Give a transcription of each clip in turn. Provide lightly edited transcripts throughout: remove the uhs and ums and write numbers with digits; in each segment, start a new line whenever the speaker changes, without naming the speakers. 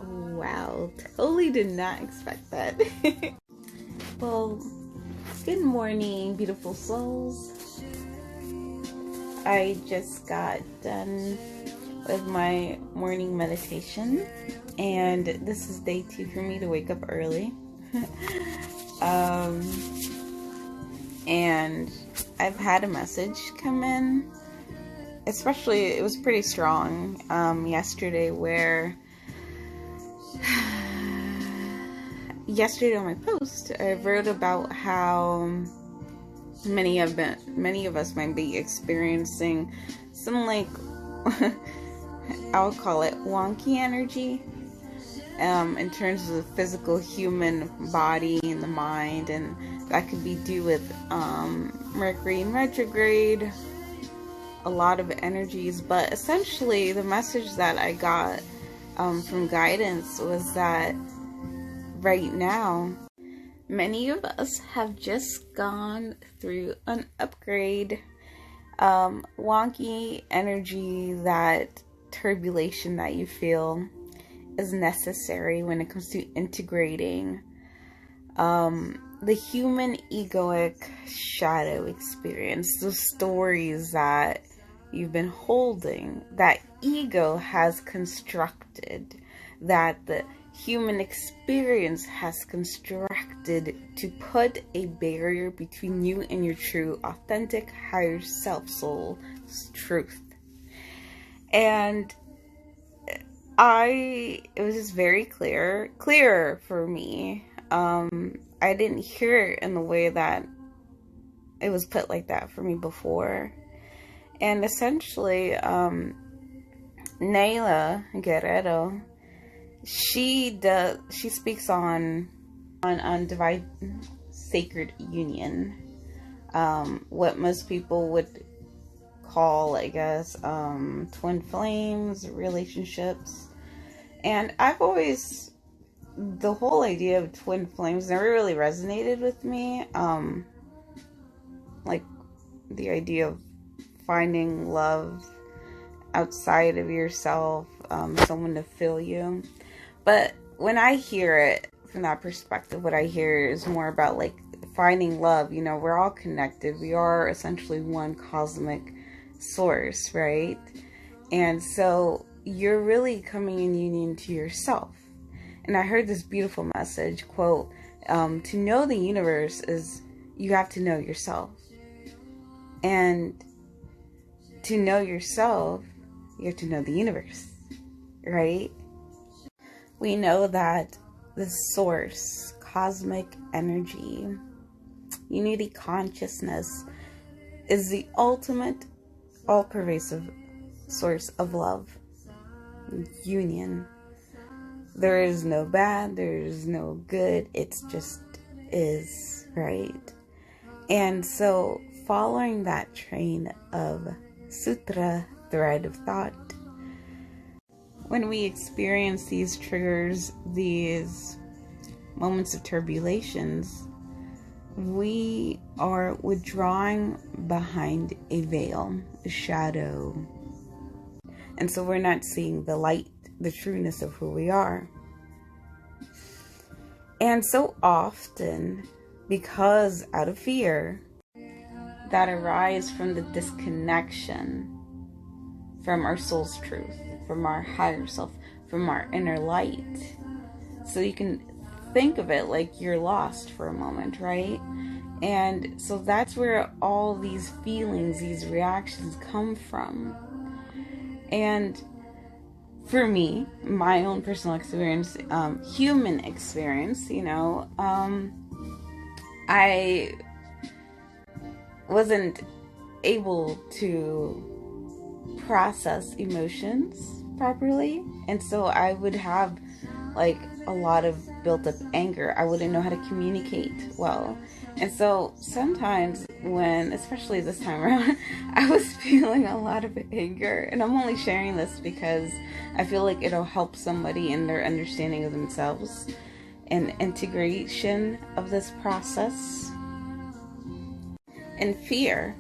Wow, totally did not expect that. Well, good morning, beautiful souls. I just got done with my morning meditation, and this is day 2 for me to wake up early. And I've had a message come in, especially it was pretty strong yesterday, where yesterday on my post I wrote about how many of us might be experiencing some, like, I'll call it wonky energy in terms of the physical human body and the mind, and that could be due with Mercury in retrograde, a lot of energies. But essentially the message that I got from guidance was that right now many of us have just gone through an upgrade. Wonky energy, that turbulation that you feel is necessary when it comes to integrating the human egoic shadow experience, those stories that you've been holding, that ego has constructed, that the human experience has constructed to put a barrier between you and your true, authentic, higher self, soul's truth. And it was just very clear for me. I didn't hear it in the way that it was put like that for me before. And essentially, Nayla Guerrero, she speaks on divine sacred union, what most people would call, I guess, twin flames, relationships. And I've always, the whole idea of twin flames never really resonated with me. Like the idea of finding love outside of yourself, someone to fill you. But when I hear it from that perspective, what I hear is more about like finding love. You know, we're all connected. We are essentially one cosmic source, right? And so you're really coming in union to yourself. And I heard this beautiful message, quote, to know the universe is, you have to know yourself. And to know yourself, you have to know the universe, right? We know that the source, cosmic energy, unity consciousness is the ultimate, all-pervasive source of love, union. There is no bad, there is no good, it's just is, right? And so following that train of sutra, thread of thought, when we experience these triggers, these moments of turbulations, we are withdrawing behind a veil, a shadow. And so we're not seeing the light, the trueness of who we are. And so often, because out of fear that arises from the disconnection from our soul's truth, from our higher self, from our inner light. So you can think of it like you're lost for a moment, right? And so that's where all these feelings, these reactions come from. And for me, my own personal experience, human experience, you know, I wasn't able to process emotions properly, and so I would have like a lot of built up anger. I wouldn't know how to communicate well. And so sometimes when, especially this time around, I was feeling a lot of anger, and I'm only sharing this because I feel like it'll help somebody in their understanding of themselves and integration of this process. And fear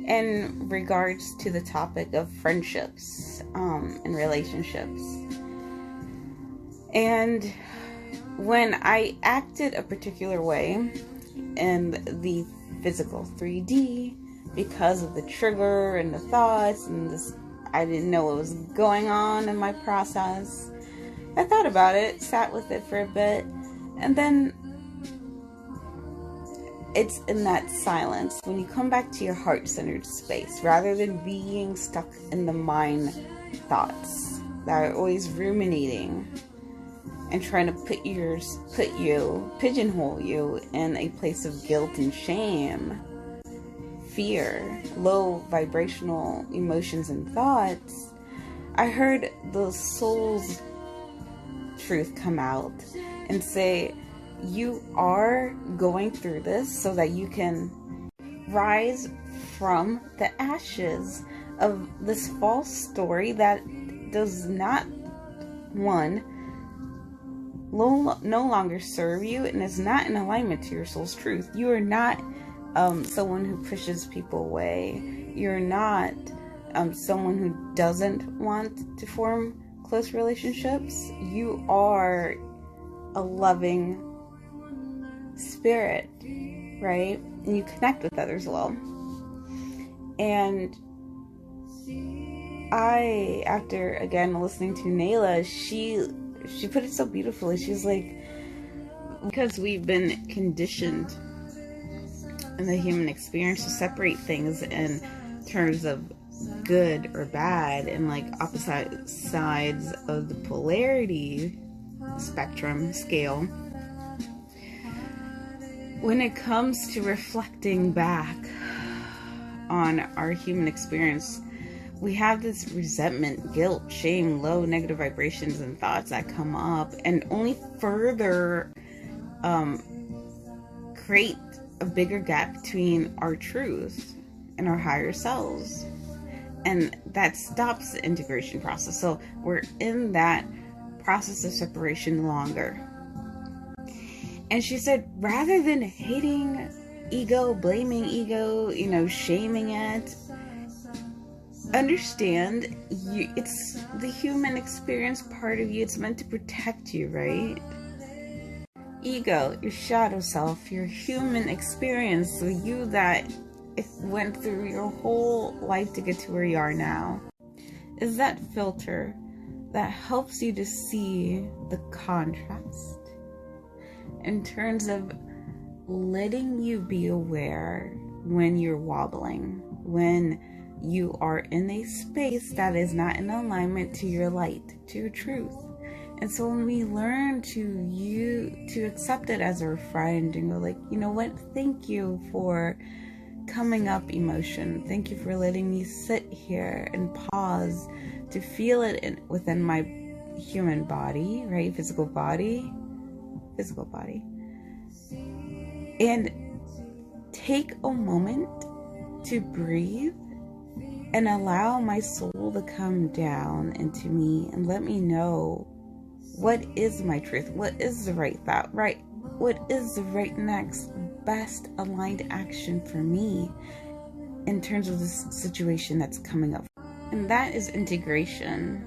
in regards to the topic of friendships and relationships. And when I acted a particular way in the physical 3D because of the trigger and the thoughts and this, I didn't know what was going on in my process. I thought about it, sat with it for a bit, and then it's in that silence when you come back to your heart-centered space rather than being stuck in the mind thoughts that are always ruminating and trying to pigeonhole you in a place of guilt and shame, fear, low vibrational emotions and thoughts. I heard the soul's truth come out and say, you are going through this so that you can rise from the ashes of this false story that does not, one, no longer serve you and is not in alignment to your soul's truth. You are not someone who pushes people away. You're not someone who doesn't want to form close relationships. You are a loving spirit, right? And you connect with others well. And I, after again listening to Nayla, she put it so beautifully. She's like, because we've been conditioned in the human experience to separate things in terms of good or bad and like opposite sides of the polarity spectrum scale. When it comes to reflecting back on our human experience, we have this resentment, guilt, shame, low negative vibrations and thoughts that come up and only further create a bigger gap between our truth and our higher selves. And that stops the integration process. So we're in that process of separation longer. And she said, rather than hating ego, blaming ego, shaming it, understand it's the human experience part of you. It's meant to protect you, right? Ego, your shadow self, your human experience, so you that went through your whole life to get to where you are now, is that filter that helps you to see the contrast in terms of letting you be aware when you're wobbling, when you are in a space that is not in alignment to your light, to your truth. And so when we learn to accept it as our friend and go like, you know what, thank you for coming up emotion. Thank you for letting me sit here and pause to feel it within my human body, right? Physical body. And take a moment to breathe and allow my soul to come down into me and let me know what is my truth, what is the right thought, right? What is the right next best aligned action for me in terms of this situation that's coming up. And that is integration.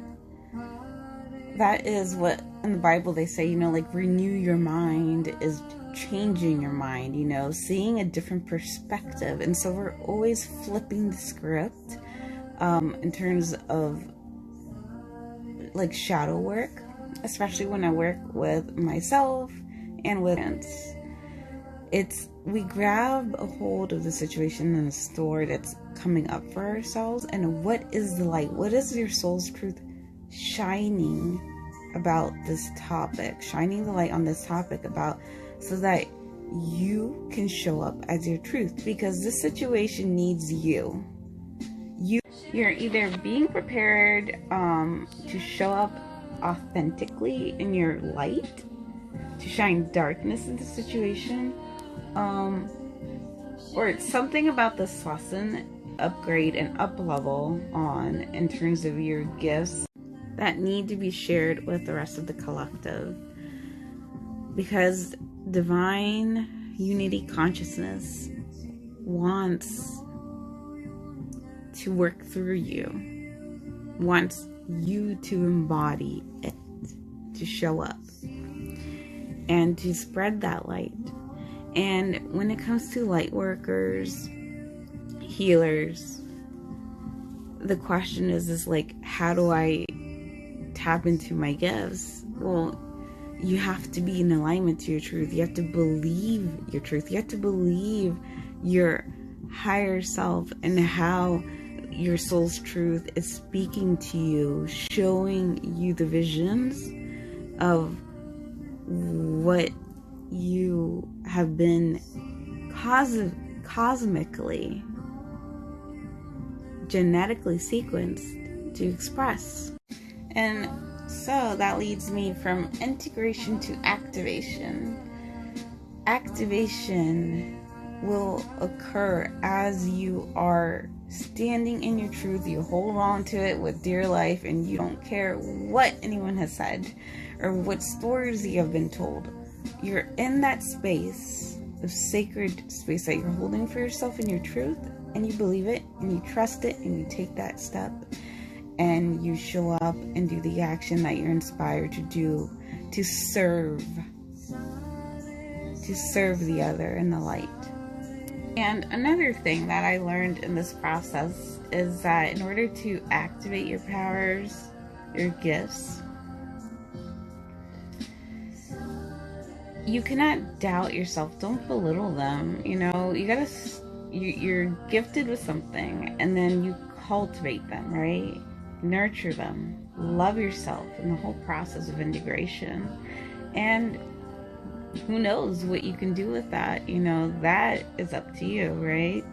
That is what in the Bible they say, like renew your mind is changing your mind, seeing a different perspective. And so we're always flipping the script in terms of like shadow work, especially when I work with myself and with clients. We grab a hold of the situation in the store that's coming up for ourselves, and what is the light? What is your soul's truth shining about this topic? Shining the light on this topic about, so that you can show up as your truth, because this situation needs you. You're either being prepared to show up authentically in your light, to shine darkness in the situation, or it's something about this lesson upgrade and up level on in terms of your gifts that need to be shared with the rest of the collective, because divine unity consciousness wants to work through you, wants you to embody it, to show up, and to spread that light. And when it comes to light workers, healers, the question is like, how do I tap into my gifts? Well, you have to be in alignment to your truth. You have to believe your truth. You have to believe your higher self and how your soul's truth is speaking to you, showing you the visions of what you have been cosmically, genetically sequenced to express. And so that leads me from integration to activation. Activation will occur as you are standing in your truth. You hold on to it with dear life, and you don't care what anyone has said or what stories you have been told. You're in that space of sacred space that you're holding for yourself in your truth, and you believe it, and you trust it, and you take that step, and you show up and do the action that you're inspired to do, to serve the other in the light. And another thing that I learned in this process is that in order to activate your powers, your gifts, you cannot doubt yourself. Don't belittle them. You know, you're gifted with something, and then you cultivate them, right? Nurture them. Love yourself in the whole process of integration. And who knows what you can do with that? You know, that is up to you, right?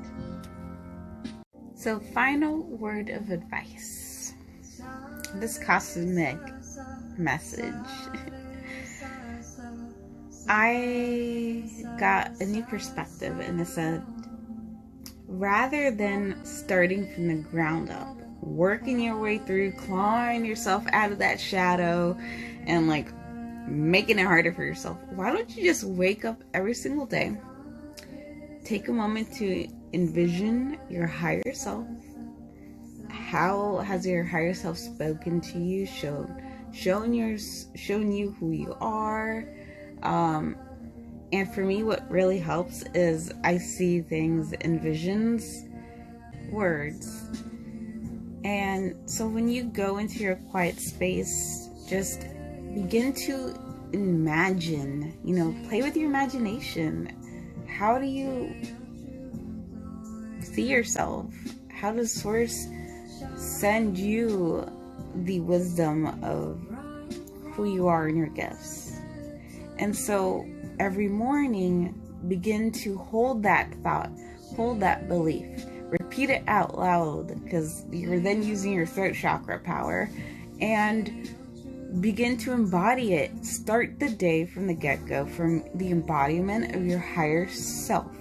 So, final word of advice. This cosmic message. I got a new perspective, and it said, rather than starting from the ground up, working your way through, clawing yourself out of that shadow, and like making it harder for yourself, why don't you just wake up every single day, take a moment to envision your higher self? How has your higher self spoken to you, shown you who you are? And for me, what really helps is I see things in visions, words. And so when you go into your quiet space, just begin to imagine, you know, play with your imagination. How do you see yourself? How does Source send you the wisdom of who you are and your gifts? And so every morning, begin to hold that thought, hold that belief, repeat it out loud, because you're then using your throat chakra power, and begin to embody it. Start the day from the get-go, from the embodiment of your higher self,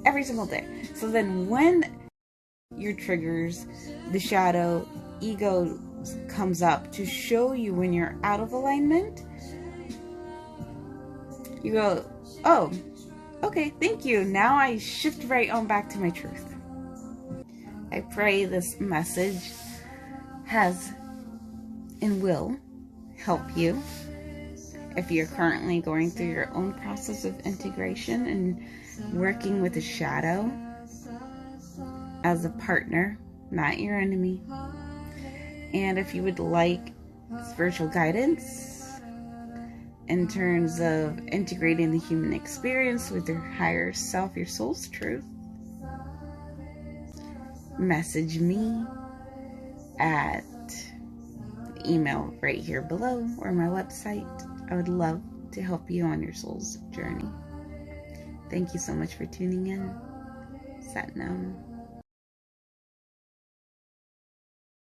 every single day. So then when your triggers, the shadow, ego comes up to show you when you're out of alignment, you go, oh, okay, thank you. Now I shift right on back to my truth. I pray this message has and will help you if you're currently going through your own process of integration and working with the shadow as a partner, not your enemy. And if you would like spiritual guidance in terms of integrating the human experience with your higher self, your soul's truth, message me at the email right here below or my website. I would love to help you on your soul's journey. Thank you so much for tuning in. Sat Nam.